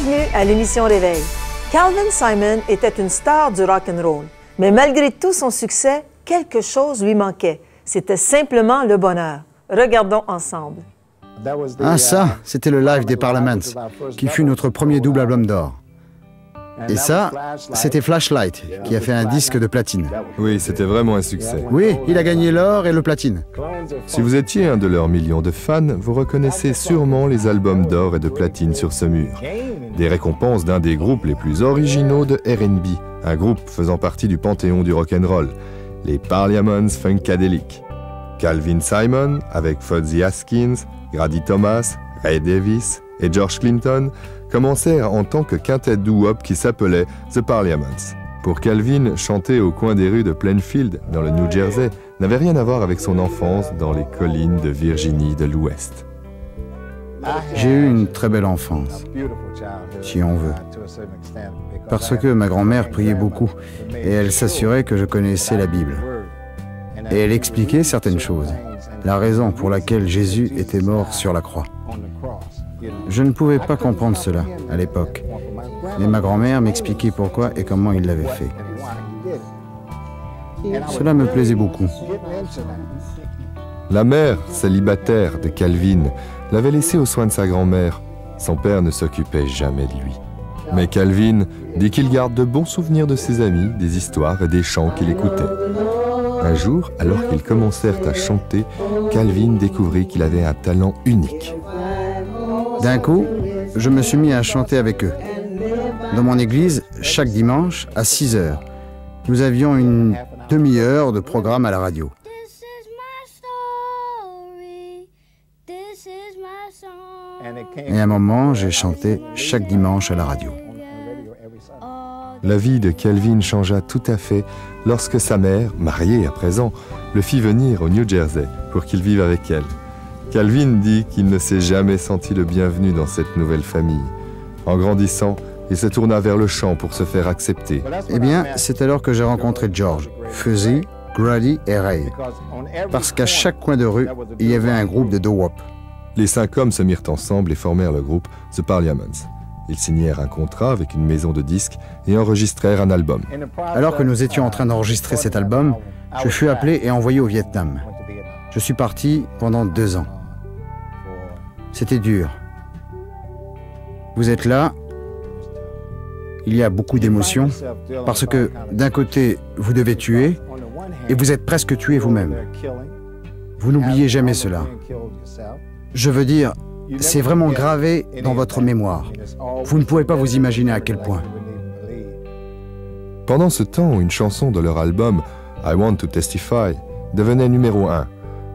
Bienvenue à l'émission Réveil. Calvin Simon était une star du rock'n'roll, mais malgré tout son succès, quelque chose lui manquait. C'était simplement le bonheur. Regardons ensemble. Ah ça, c'était le live des Parliaments, qui fut notre premier double album d'or. Et ça, c'était Flashlight, qui a fait un disque de platine. Oui, c'était vraiment un succès. Oui, il a gagné l'or et le platine. Si vous étiez un de leurs millions de fans, vous reconnaissez sûrement les albums d'or et de platine sur ce mur. Des récompenses d'un des groupes les plus originaux de R&B, un groupe faisant partie du panthéon du rock'n'roll, les Parliaments Funkadelic. Calvin Simon, avec Fuzzy Haskins, Grady Thomas, Ray Davies et George Clinton, commencèrent en tant que quintet doo-wop qui s'appelait The Parliaments. Pour Calvin, chanter au coin des rues de Plainfield, dans le New Jersey, n'avait rien à voir avec son enfance dans les collines de Virginie de l'Ouest. J'ai eu une très belle enfance, si on veut. Parce que ma grand-mère priait beaucoup et elle s'assurait que je connaissais la Bible. Et elle expliquait certaines choses, la raison pour laquelle Jésus était mort sur la croix. Je ne pouvais pas comprendre cela à l'époque, mais ma grand-mère m'expliquait pourquoi et comment il l'avait fait. Cela me plaisait beaucoup. La mère, célibataire de Calvin, l'avait laissé aux soins de sa grand-mère. Son père ne s'occupait jamais de lui. Mais Calvin dit qu'il garde de bons souvenirs de ses amis, des histoires et des chants qu'il écoutait. Un jour, alors qu'ils commencèrent à chanter, Calvin découvrit qu'il avait un talent unique. D'un coup, je me suis mis à chanter avec eux. Dans mon église, chaque dimanche, à 6 heures, nous avions une demi-heure de programme à la radio. Et à un moment, j'ai chanté chaque dimanche à la radio. La vie de Calvin changea tout à fait lorsque sa mère, mariée à présent, le fit venir au New Jersey pour qu'il vive avec elle. Calvin dit qu'il ne s'est jamais senti le bienvenu dans cette nouvelle famille. En grandissant, il se tourna vers le chant pour se faire accepter. Eh bien, c'est alors que j'ai rencontré George, Fuzzy, Grady et Ray. Parce qu'à chaque coin de rue, il y avait un groupe de doo-wop. Les 5 hommes se mirent ensemble et formèrent le groupe The Parliaments. Ils signèrent un contrat avec une maison de disques et enregistrèrent un album. Alors que nous étions en train d'enregistrer cet album, je fus appelé et envoyé au Vietnam. Je suis parti pendant 2 ans. C'était dur. Vous êtes là, il y a beaucoup d'émotions, parce que d'un côté, vous devez tuer, et vous êtes presque tué vous-même. Vous n'oubliez jamais cela. Je veux dire, c'est vraiment gravé dans votre mémoire. Vous ne pouvez pas vous imaginer à quel point. Pendant ce temps, une chanson de leur album, I Want to Testify, devenait numéro 1.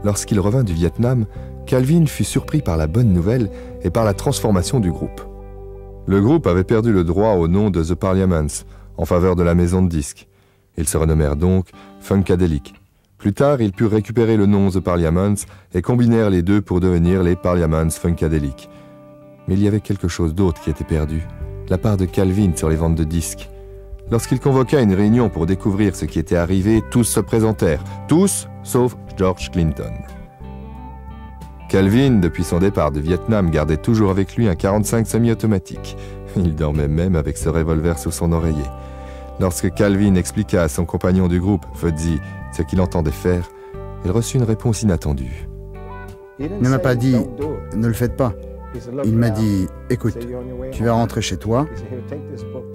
Lorsqu'il revint du Vietnam, Calvin fut surpris par la bonne nouvelle et par la transformation du groupe. Le groupe avait perdu le droit au nom de The Parliaments en faveur de la maison de disques. Ils se renommèrent donc Funkadelic. Plus tard, ils purent récupérer le nom The Parliaments et combinèrent les deux pour devenir les Parliaments Funkadelic. Mais il y avait quelque chose d'autre qui était perdu, la part de Calvin sur les ventes de disques. Lorsqu'il convoqua une réunion pour découvrir ce qui était arrivé, tous se présentèrent, tous sauf George Clinton. Calvin, depuis son départ de Vietnam, gardait toujours avec lui un 45 semi-automatique. Il dormait même avec ce revolver sous son oreiller. Lorsque Calvin expliqua à son compagnon du groupe, Fuzzy, ce qu'il entendait faire, il reçut une réponse inattendue. Il ne m'a pas dit « ne le faites pas ». Il m'a dit « écoute, tu vas rentrer chez toi,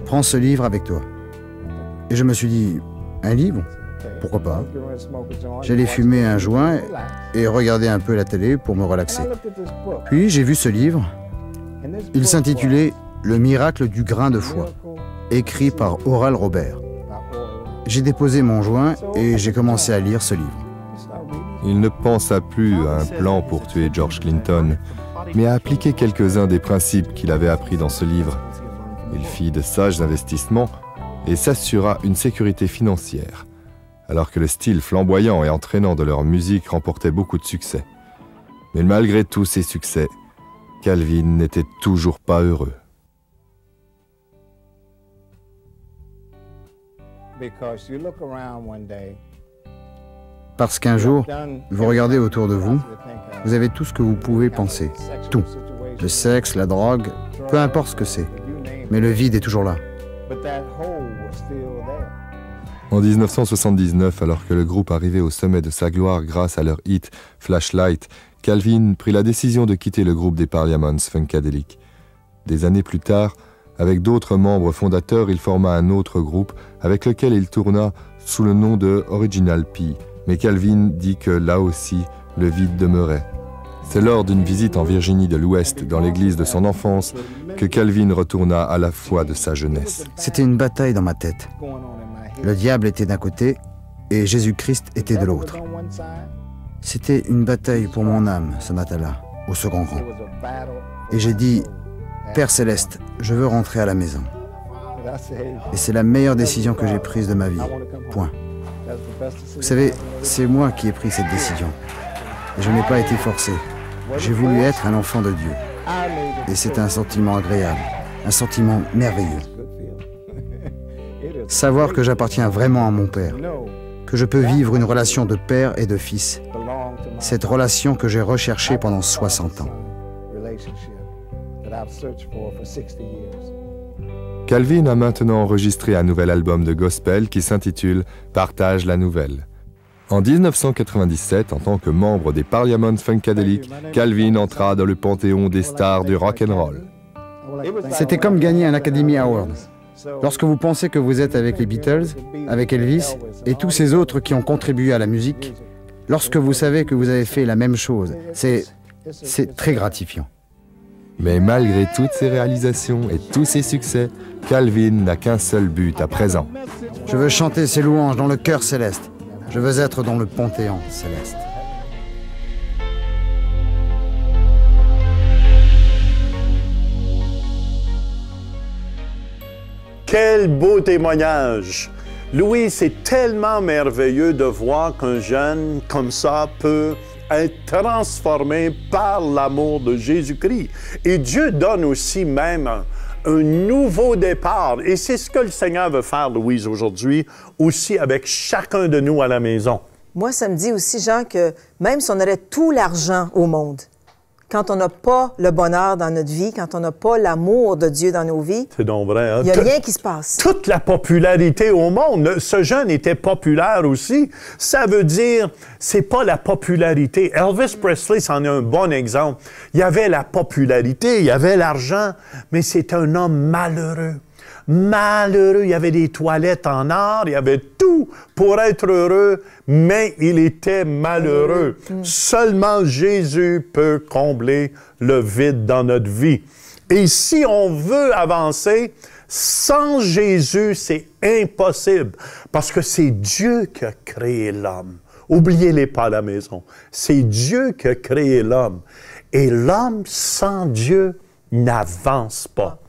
prends ce livre avec toi ». Et je me suis dit « un livre ? Pourquoi pas ?» J'allais fumer un joint et regarder un peu la télé pour me relaxer. Puis j'ai vu ce livre. Il s'intitulait « Le miracle du grain de foi », écrit par Oral Roberts. J'ai déposé mon joint et j'ai commencé à lire ce livre. Il ne pensa plus à un plan pour tuer George Clinton, mais à appliquer quelques-uns des principes qu'il avait appris dans ce livre. Il fit de sages investissements et s'assura une sécurité financière, alors que le style flamboyant et entraînant de leur musique remportait beaucoup de succès. Mais malgré tous ces succès, Calvin n'était toujours pas heureux. Parce qu'un jour, vous regardez autour de vous, vous avez tout ce que vous pouvez penser. Tout. Le sexe, la drogue, peu importe ce que c'est. Mais le vide est toujours là. En 1979, alors que le groupe arrivait au sommet de sa gloire grâce à leur hit Flashlight, Calvin prit la décision de quitter le groupe des Parliaments Funkadelic. Des années plus tard, avec d'autres membres fondateurs, il forma un autre groupe avec lequel il tourna sous le nom de Original P. Mais Calvin dit que là aussi, le vide demeurait. C'est lors d'une visite en Virginie de l'Ouest, dans l'église de son enfance, que Calvin retourna à la foi de sa jeunesse. C'était une bataille dans ma tête. Le diable était d'un côté et Jésus-Christ était de l'autre. C'était une bataille pour mon âme ce matin-là, au second rang. Et j'ai dit, Père Céleste, je veux rentrer à la maison. Et c'est la meilleure décision que j'ai prise de ma vie. Point. Vous savez, c'est moi qui ai pris cette décision. Et je n'ai pas été forcé. J'ai voulu être un enfant de Dieu. Et c'est un sentiment agréable, un sentiment merveilleux. Savoir que j'appartiens vraiment à mon Père, que je peux vivre une relation de père et de fils, cette relation que j'ai recherchée pendant 60 ans. Calvin a maintenant enregistré un nouvel album de gospel qui s'intitule « Partage la nouvelle ». En 1997, en tant que membre des Parliaments Funkadelic, Calvin entra dans le panthéon des stars du rock'n'roll. C'était comme gagner un Academy Award. Lorsque vous pensez que vous êtes avec les Beatles, avec Elvis et tous ces autres qui ont contribué à la musique, lorsque vous savez que vous avez fait la même chose, c'est très gratifiant. Mais malgré toutes ces réalisations et tous ces succès, Calvin n'a qu'un seul but à présent. Je veux chanter ses louanges dans le cœur céleste. Je veux être dans le panthéon céleste. Quel beau témoignage! Louis, c'est tellement merveilleux de voir qu'un jeune comme ça peut être transformé par l'amour de Jésus-Christ. Et Dieu donne aussi même un nouveau départ. Et c'est ce que le Seigneur veut faire, Louise, aujourd'hui, aussi avec chacun de nous à la maison. Moi, ça me dit aussi, Jean, que même si on aurait tout l'argent au monde, quand on n'a pas le bonheur dans notre vie, quand on n'a pas l'amour de Dieu dans nos vies, c'est donc vrai, hein? Il n'y a rien qui se passe. Toute la popularité au monde, ce jeune était populaire aussi. Ça veut dire, c'est pas la popularité. Elvis Presley, c'en est un bon exemple. Il y avait la popularité, il y avait l'argent, mais c'est un homme malheureux. Malheureux, il y avait des toilettes en or, il y avait tout pour être heureux, mais il était malheureux. Seulement Jésus peut combler le vide dans notre vie. Et si on veut avancer, sans Jésus, c'est impossible, parce que c'est Dieu qui a créé l'homme. Oubliez-les pas à la maison. C'est Dieu qui a créé l'homme. Et l'homme sans Dieu n'avance pas.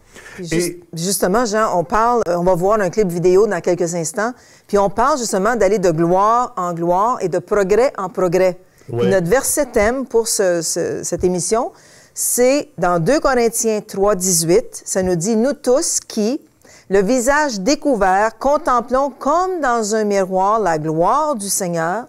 Justement, Jean, on va voir un clip vidéo dans quelques instants, puis on parle justement d'aller de gloire en gloire et de progrès en progrès. Oui. Puis notre verset thème pour cette émission, c'est dans 2 Corinthiens 3, 18, ça nous dit « Nous tous qui, le visage découvert, contemplons comme dans un miroir la gloire du Seigneur,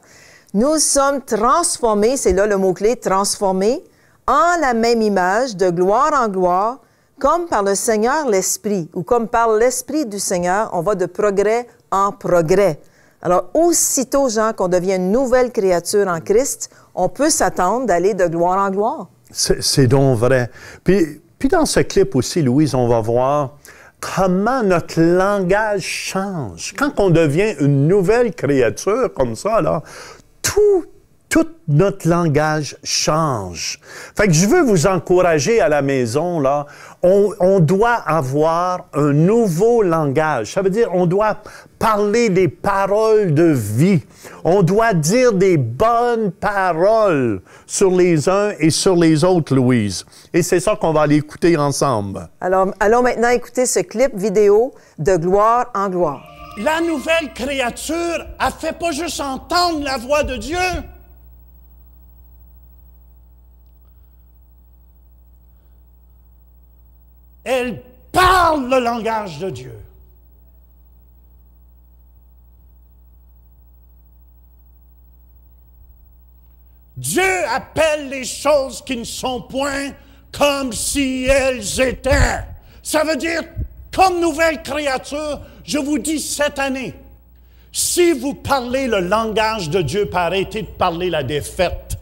nous sommes transformés, c'est là le mot-clé, transformés, en la même image, de gloire en gloire, comme par le Seigneur l'Esprit, ou comme par l'Esprit du Seigneur, on va de progrès en progrès. Alors, aussitôt, Jean, qu'on devient une nouvelle créature en Christ, on peut s'attendre d'aller de gloire en gloire. C'est donc vrai. Puis dans ce clip aussi, Louise, on va voir comment notre langage change. Quand on devient une nouvelle créature comme ça, là, tout notre langage change. Fait que je veux vous encourager à la maison, là. On doit avoir un nouveau langage. Ça veut dire on doit parler des paroles de vie. On doit dire des bonnes paroles sur les uns et sur les autres, Louise. Et c'est ça qu'on va aller écouter ensemble. Alors, allons maintenant écouter ce clip vidéo de gloire en gloire. La nouvelle créature a fait pas juste entendre la voix de Dieu. Elle parle le langage de Dieu. Dieu appelle les choses qui ne sont point comme si elles étaient. Ça veut dire comme nouvelle créature, je vous dis cette année, si vous parlez le langage de Dieu, arrêtez de parler la défaite.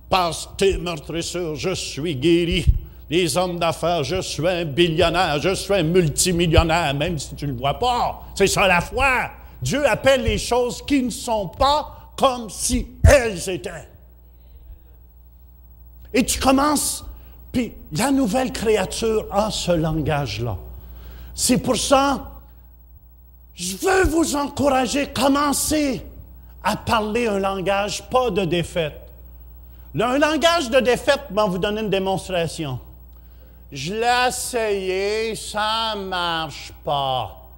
Pasteur, meurtrisseur, je suis guéri. Les hommes d'affaires, je suis un billionnaire, je suis un multimillionnaire, même si tu ne le vois pas. C'est ça la foi. Dieu appelle les choses qui ne sont pas comme si elles étaient. Et tu commences, puis la nouvelle créature a ce langage-là. C'est pour ça, je veux vous encourager, commencez à parler un langage pas de défaite. Un langage de défaite, je vais vous donner une démonstration. Je l'ai essayé, ça ne marche pas.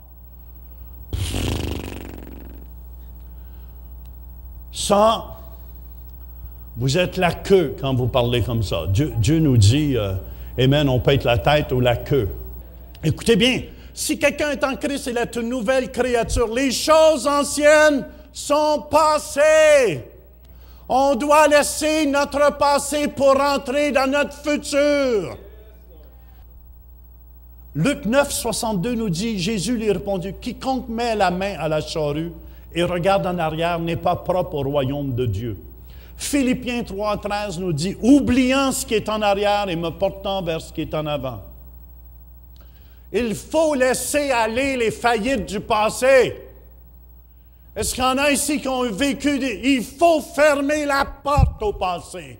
Ça, vous êtes la queue quand vous parlez comme ça. Dieu nous dit, Amen, on peut être la tête ou la queue. Écoutez bien, si quelqu'un est en Christ, il est une nouvelle créature. Les choses anciennes sont passées. On doit laisser notre passé pour entrer dans notre futur. Luc 9, 62 nous dit, Jésus lui répondit, « Quiconque met la main à la charrue et regarde en arrière n'est pas propre au royaume de Dieu. » Philippiens 3, 13 nous dit, « Oubliant ce qui est en arrière et me portant vers ce qui est en avant. » Il faut laisser aller les faillites du passé. Est-ce qu'il y en a ici qui ont vécu Il faut fermer la porte au passé.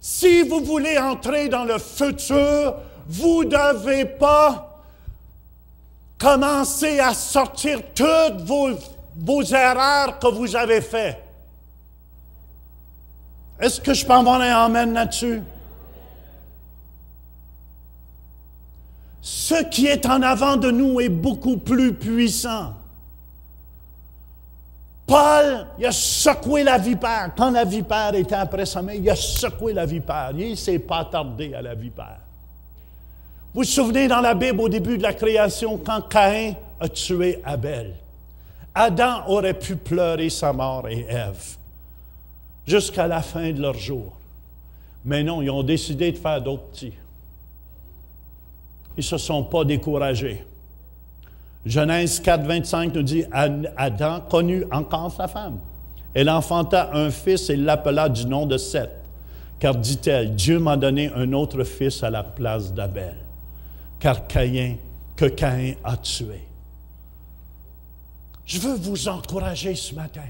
Si vous voulez entrer dans le futur, vous ne devez pas commencer à sortir toutes vos erreurs que vous avez faites. Est-ce que je peux avoir un amen là-dessus? Ce qui est en avant de nous est beaucoup plus puissant. Paul, il a secoué la vipère. Quand la vipère était après sa main, il a secoué la vipère. Il ne s'est pas attardé à la vipère. Vous vous souvenez dans la Bible, au début de la création, quand Caïn a tué Abel. Adam aurait pu pleurer sa mort et Ève, jusqu'à la fin de leur jour. Mais non, ils ont décidé de faire d'autres petits. Ils ne se sont pas découragés. Genèse 4, 25 nous dit, Adam connut encore sa femme. Elle enfanta un fils et l'appela du nom de Seth, car dit-elle, Dieu m'a donné un autre fils à la place d'Abel, car Caïn a tué. Je veux vous encourager ce matin.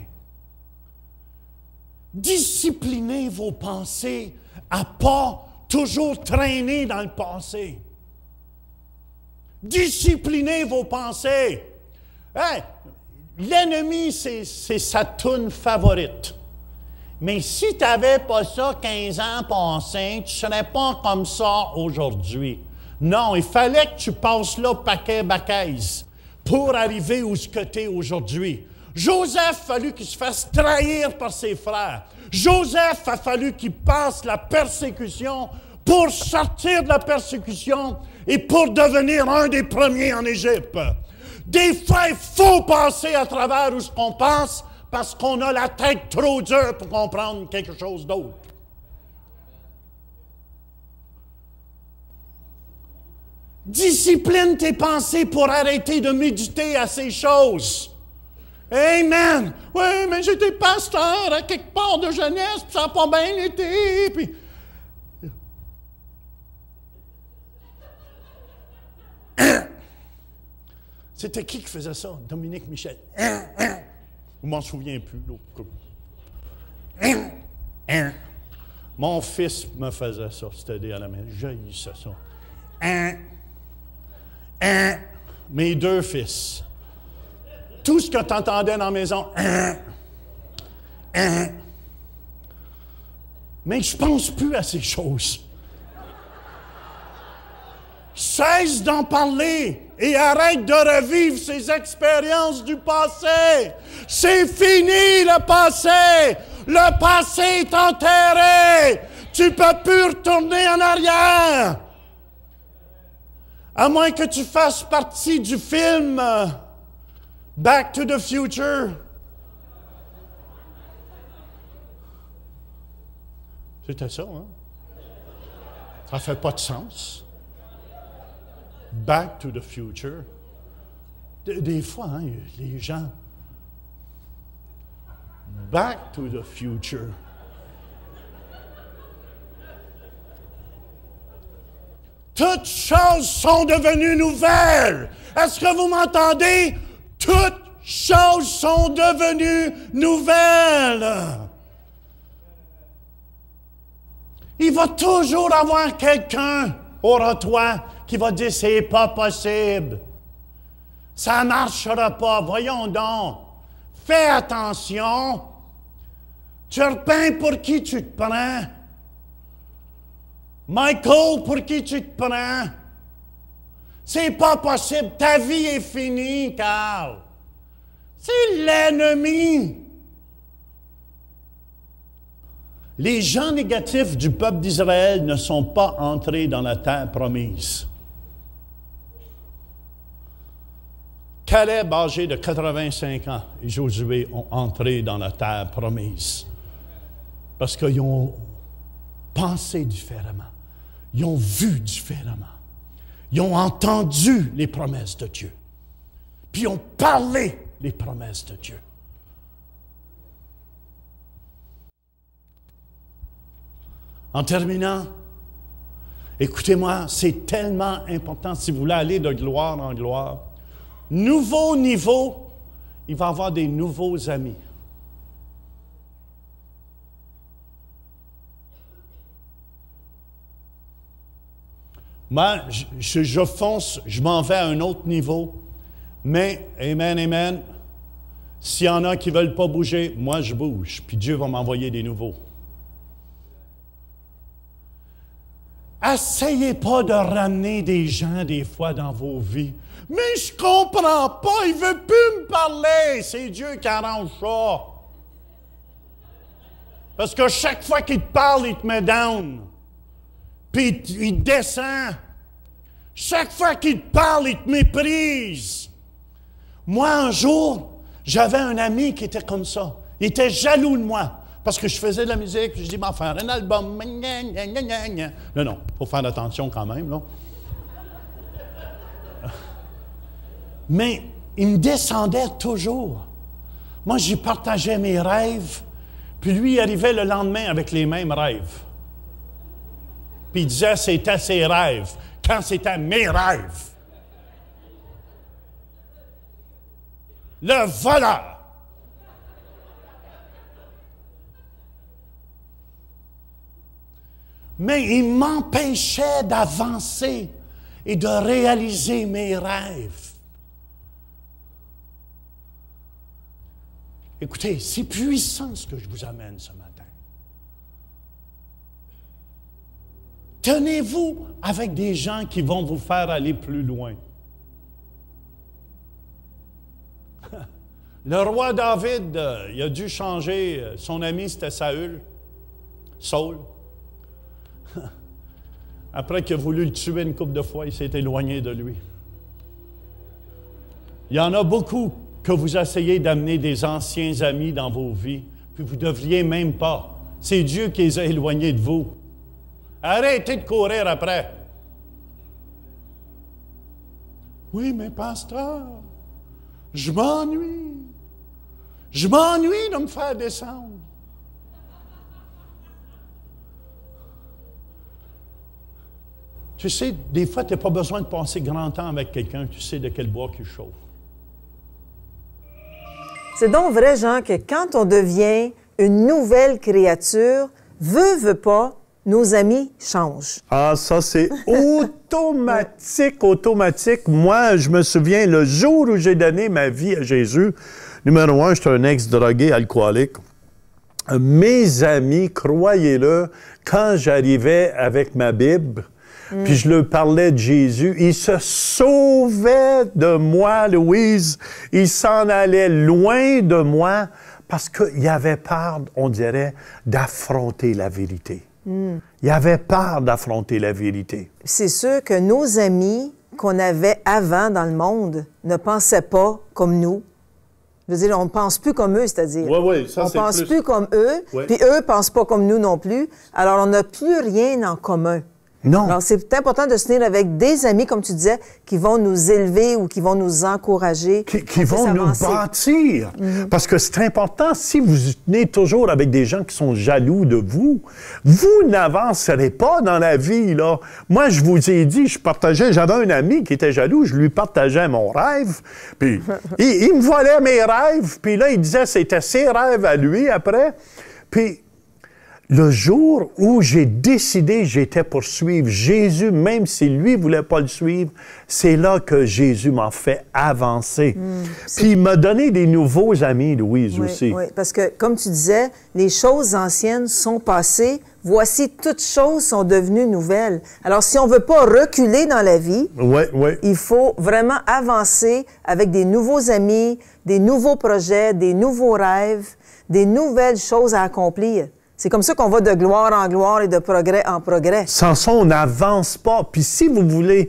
Disciplinez vos pensées à ne pas toujours traîner dans le passé. Disciplinez vos pensées. Hey, l'ennemi, c'est sa toune favorite. Mais si tu n'avais pas ça 15 ans passés, tu ne serais pas comme ça aujourd'hui. Non, il fallait que tu passes là paquet bacaise pour arriver où ce que tu es aujourd'hui. Joseph a fallu qu'il se fasse trahir par ses frères. Joseph a fallu qu'il passe la persécution pour sortir de la persécution et pour devenir un des premiers en Égypte. Des fois, il faut passer à travers où ce qu'on passe parce qu'on a la tête trop dure pour comprendre quelque chose d'autre. Discipline tes pensées pour arrêter de méditer à ces choses. Amen. Oui, mais j'étais pasteur à quelque part de jeunesse, puis ça n'a pas bien été. Puis... C'était qui faisait ça? Dominique Michel. Je ne m'en souviens plus. Mon fils me faisait ça, c'était à la main. J'haïssais ça. Mes deux fils. Tout ce que tu entendais dans la maison. Mais je ne pense plus à ces choses. Cesse d'en parler et arrête de revivre ces expériences du passé. C'est fini le passé. Le passé est enterré. Tu ne peux plus retourner en arrière. À moins que tu fasses partie du film Back to the Future. C'était ça, hein? Ça ne fait pas de sens. Back to the future. Des fois, hein, les gens... Back to the future. Toutes choses sont devenues nouvelles. Est-ce que vous m'entendez? Toutes choses sont devenues nouvelles. Il va toujours avoir quelqu'un au rotoir qui va dire c'est pas possible. Ça ne marchera pas. Voyons donc. Fais attention. Tu repeins pour qui tu te prends? Michael, pour qui tu te prends? C'est pas possible. Ta vie est finie, Carl. C'est l'ennemi. Les gens négatifs du peuple d'Israël ne sont pas entrés dans la terre promise. Caleb, âgé de 85 ans, et Josué ont entré dans la terre promise. Parce qu'ils ont pensé différemment. Ils ont vu différemment. Ils ont entendu les promesses de Dieu. Puis ils ont parlé les promesses de Dieu. En terminant, écoutez-moi, c'est tellement important si vous voulez aller de gloire en gloire. Nouveau niveau, il va y avoir des nouveaux amis. Moi, je fonce, je m'en vais à un autre niveau, mais, amen, amen, s'il y en a qui ne veulent pas bouger, moi je bouge, puis Dieu va m'envoyer des nouveaux. Essayez pas de ramener des gens des fois dans vos vies. Mais je comprends pas, il veut plus me parler. C'est Dieu qui arrange ça. Parce que chaque fois qu'il te parle, il te met down. Puis il descend. Chaque fois qu'il te parle, il te méprise. Moi, un jour, j'avais un ami qui était comme ça. Il était jaloux de moi. Parce que je faisais de la musique, puis je dis, m'en faire un album. Non, il faut faire attention quand même, là. Mais il me descendait toujours. Moi, j'y partageais mes rêves, puis lui, il arrivait le lendemain avec les mêmes rêves. Puis il disait, c'était ses rêves, quand c'était mes rêves. Le voleur. Mais il m'empêchait d'avancer et de réaliser mes rêves. Écoutez, c'est puissant ce que je vous amène ce matin. Tenez-vous avec des gens qui vont vous faire aller plus loin. Le roi David, il a dû changer. Son ami, c'était Saül. Saul. Après qu'il a voulu le tuer une couple de fois, il s'est éloigné de lui. Il y en a beaucoup que vous essayez d'amener des anciens amis dans vos vies, puis vous ne devriez même pas. C'est Dieu qui les a éloignés de vous. Arrêtez de courir après. Oui, mais pasteur, je m'ennuie. Je m'ennuie de me faire descendre. Tu sais, des fois, tu n'as pas besoin de passer grand temps avec quelqu'un. Tu sais de quel bois qu'il chauffe. C'est donc vrai, Jean, que quand on devient une nouvelle créature, veut pas, nos amis changent. Ah, ça, c'est automatique. Moi, je me souviens, le jour où j'ai donné ma vie à Jésus, numéro 1, j'étais un ex-drogué alcoolique. Mes amis, croyez-le, quand j'arrivais avec ma Bible, puis je leur parlais de Jésus, ils se sauvaient de moi, Louise. Ils s'en allaient loin de moi parce qu'ils avaient peur, on dirait, d'affronter la vérité. Ils avaient peur d'affronter la vérité. C'est sûr que nos amis qu'on avait avant dans le monde ne pensaient pas comme nous. Je veux dire, on ne pense plus comme eux, c'est-à-dire. Oui, ça, c'est on ne pense plus comme eux, puis eux ne pensent pas comme nous non plus. Alors, on n'a plus rien en commun. Non. Alors, c'est important de se tenir avec des amis, comme tu disais, qui vont nous élever ou qui vont nous encourager. Qui vont nous bâtir. Parce que c'est important, si vous tenez toujours avec des gens qui sont jaloux de vous, vous n'avancerez pas dans la vie, là. Moi, je vous ai dit, j'avais un ami qui était jaloux, je lui partageais mon rêve, puis il me volait mes rêves, puis là, il disait que c'était ses rêves à lui après. Puis le jour où j'ai décidé j'étais pour suivre Jésus, même si lui ne voulait pas le suivre, c'est là que Jésus m'a fait avancer. Puis il m'a donné des nouveaux amis, Louise, aussi. Oui, parce que, comme tu disais, les choses anciennes sont passées. Voici, toutes choses sont devenues nouvelles. Alors, si on ne veut pas reculer dans la vie, il faut vraiment avancer avec des nouveaux amis, des nouveaux projets, des nouveaux rêves, des nouvelles choses à accomplir. C'est comme ça qu'on va de gloire en gloire et de progrès en progrès. Sans ça, on n'avance pas. Puis si vous voulez,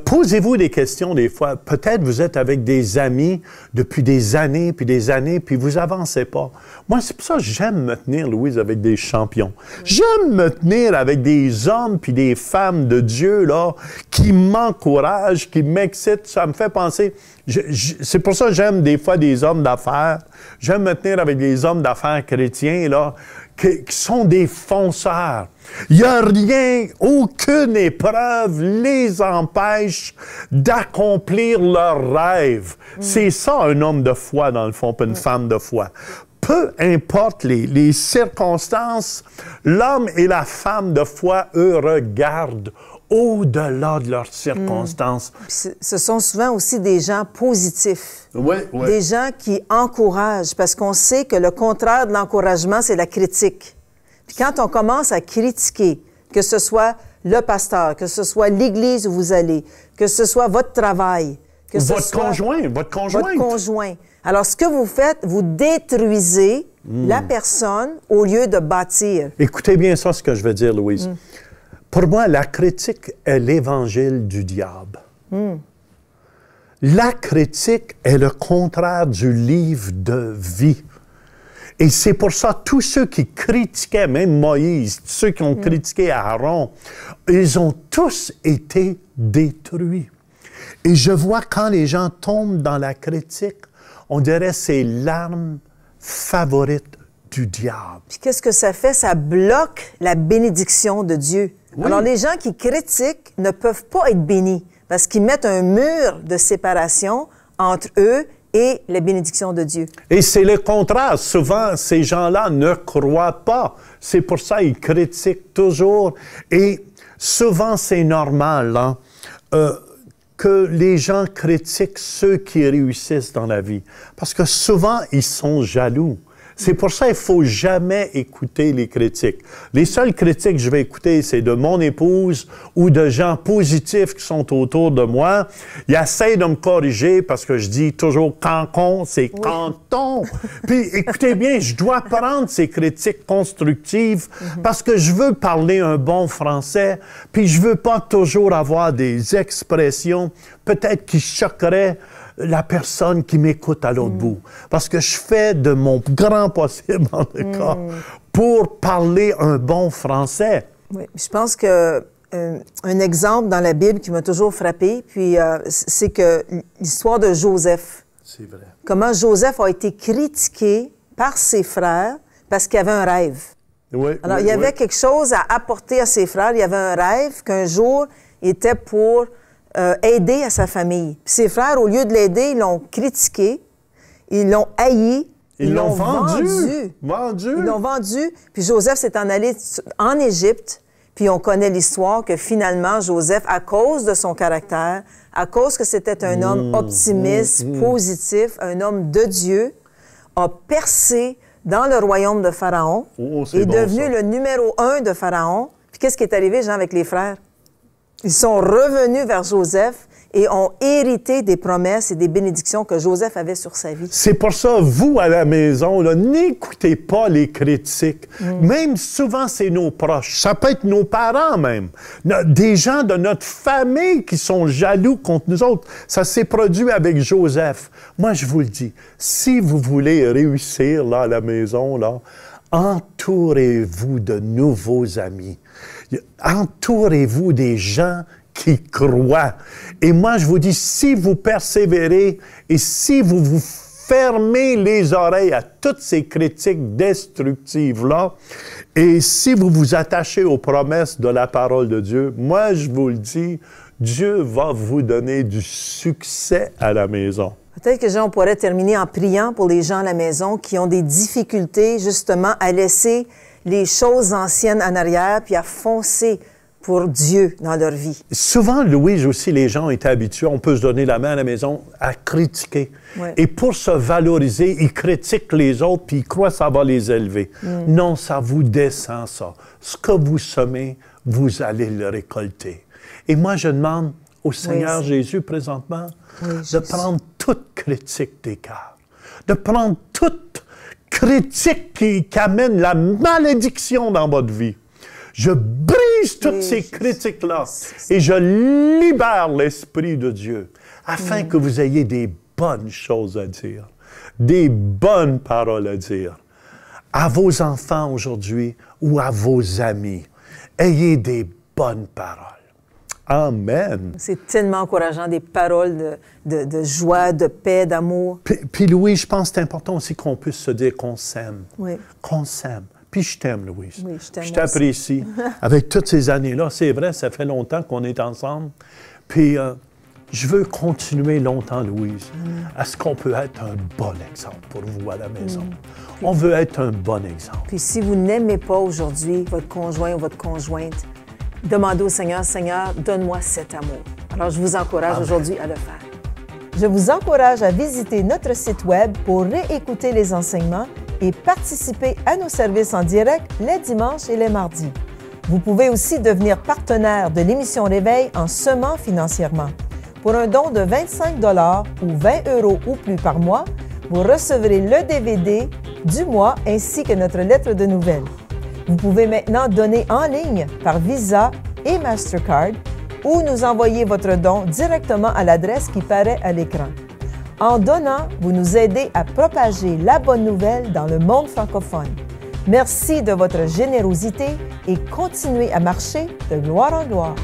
posez-vous des questions des fois. Peut-être vous êtes avec des amis depuis des années, puis vous avancez pas. Moi, c'est pour ça que j'aime me tenir, Louise, avec des champions. J'aime me tenir avec des hommes puis des femmes de Dieu, là, qui m'encouragent, qui m'excitent. Ça me fait penser... c'est pour ça que j'aime des fois des hommes d'affaires. J'aime me tenir avec des hommes d'affaires chrétiens, là, qui sont des fonceurs. Il n'y a rien, aucune épreuve les empêche d'accomplir leurs rêves. C'est ça un homme de foi, dans le fond, pas une femme de foi. Peu importe les circonstances, l'homme et la femme de foi, eux, regardent au-delà de leurs circonstances. Ce sont souvent aussi des gens positifs. Des gens qui encouragent, parce qu'on sait que le contraire de l'encouragement, c'est la critique. Puis quand on commence à critiquer, que ce soit le pasteur, que ce soit l'église où vous allez, que ce soit votre travail, que ce soit votre conjoint. Alors, ce que vous faites, vous détruisez la personne au lieu de bâtir. Écoutez bien ça, ce que je veux dire, Louise. Pour moi, la critique est l'évangile du diable. La critique est le contraire du livre de vie. Et c'est pour ça, tous ceux qui critiquaient, même Moïse, ceux qui ont critiqué Aaron, ils ont tous été détruits. Et je vois quand les gens tombent dans la critique, on dirait c'est l'arme favorite du diable. Puis qu'est-ce que ça fait? Ça bloque la bénédiction de Dieu. Alors, les gens qui critiquent ne peuvent pas être bénis parce qu'ils mettent un mur de séparation entre eux et les bénédictions de Dieu. Et c'est le contraire. Souvent, ces gens-là ne croient pas. C'est pour ça qu'ils critiquent toujours. Et souvent, c'est normal hein, que les gens critiquent ceux qui réussissent dans la vie. Parce que souvent, ils sont jaloux. C'est pour ça qu'il ne faut jamais écouter les critiques. Les seules critiques que je vais écouter, c'est de mon épouse ou de gens positifs qui sont autour de moi. Ils essayent de me corriger parce que je dis toujours « cancon », c'est « canton ». Puis écoutez bien, je dois prendre ces critiques constructives parce que je veux parler un bon français, puis je veux pas toujours avoir des expressions peut-être qui choqueraient la personne qui m'écoute à l'autre bout. Parce que je fais de mon grand possible, en tout cas, pour parler un bon français. Oui, je pense que un exemple dans la Bible qui m'a toujours frappé, puis c'est que l'histoire de Joseph. C'est vrai. Comment Joseph a été critiqué par ses frères parce qu'il avait un rêve. Alors, il y avait quelque chose à apporter à ses frères. Il y avait un rêve qu'un jour était pour aider à sa famille. Puis ses frères, au lieu de l'aider, ils l'ont critiqué, ils l'ont haï, ils l'ont vendu. Ils l'ont vendu. Puis Joseph s'est en allé en Égypte, puis on connaît l'histoire que finalement, Joseph, à cause de son caractère, à cause que c'était un homme optimiste, positif, un homme de Dieu, a percé dans le royaume de Pharaon, est devenu le numéro 1 de Pharaon. Puis qu'est-ce qui est arrivé, Jean, avec les frères? Ils sont revenus vers Joseph et ont hérité des promesses et des bénédictions que Joseph avait sur sa vie. C'est pour ça, vous, à la maison, n'écoutez pas les critiques. Même souvent, c'est nos proches. Ça peut être nos parents même. Des gens de notre famille qui sont jaloux contre nous autres. Ça s'est produit avec Joseph. Moi, je vous le dis, si vous voulez réussir là, à la maison, là, entourez-vous de nouveaux amis. Entourez-vous des gens qui croient. Et moi, je vous dis, si vous persévérez et si vous vous fermez les oreilles à toutes ces critiques destructives-là, et si vous vous attachez aux promesses de la parole de Dieu, moi, je vous le dis, Dieu va vous donner du succès à la maison. Peut-être que, Jean, on pourrait terminer en priant pour les gens à la maison qui ont des difficultés, justement, à laisser les choses anciennes en arrière puis à foncer pour Dieu dans leur vie. Souvent, Louise, aussi, les gens étaient habitués, on peut se donner la main à la maison, à critiquer. Ouais. Et pour se valoriser, ils critiquent les autres, puis ils croient que ça va les élever. Non, ça vous descend, ça. Ce que vous semez, vous allez le récolter. Et moi, je demande au Seigneur Jésus, présentement, de prendre toute critique des cœurs, de prendre toute critique qui amène la malédiction dans votre vie. Je brise toutes ces critiques-là et je libère l'Esprit de Dieu afin que vous ayez des bonnes choses à dire, des bonnes paroles à dire à vos enfants aujourd'hui ou à vos amis. Ayez des bonnes paroles. Amen. C'est tellement encourageant, des paroles de joie, de paix, d'amour. Puis Louis, je pense que c'est important aussi qu'on puisse se dire qu'on s'aime. Oui. Qu'on s'aime. Puis je t'aime, Louise. Oui, je t'aime. Je t'apprécie. Avec toutes ces années-là, c'est vrai, ça fait longtemps qu'on est ensemble. Puis je veux continuer longtemps, Louise. Est-ce qu'on peut être un bon exemple pour vous à la maison? On veut être un bon exemple. Puis si vous n'aimez pas aujourd'hui votre conjoint ou votre conjointe, demandez au Seigneur, Seigneur, donne-moi cet amour. Alors je vous encourage aujourd'hui à le faire. Je vous encourage à visiter notre site Web pour réécouter les enseignements et participer à nos services en direct les dimanches et les mardis. Vous pouvez aussi devenir partenaire de l'émission Réveil en semant financièrement. Pour un don de 25 $ ou 20 € ou plus par mois, vous recevrez le DVD du mois ainsi que notre lettre de nouvelles. Vous pouvez maintenant donner en ligne par Visa et Mastercard ou nous envoyer votre don directement à l'adresse qui paraît à l'écran. En donnant, vous nous aidez à propager la bonne nouvelle dans le monde francophone. Merci de votre générosité et continuez à marcher de gloire en gloire.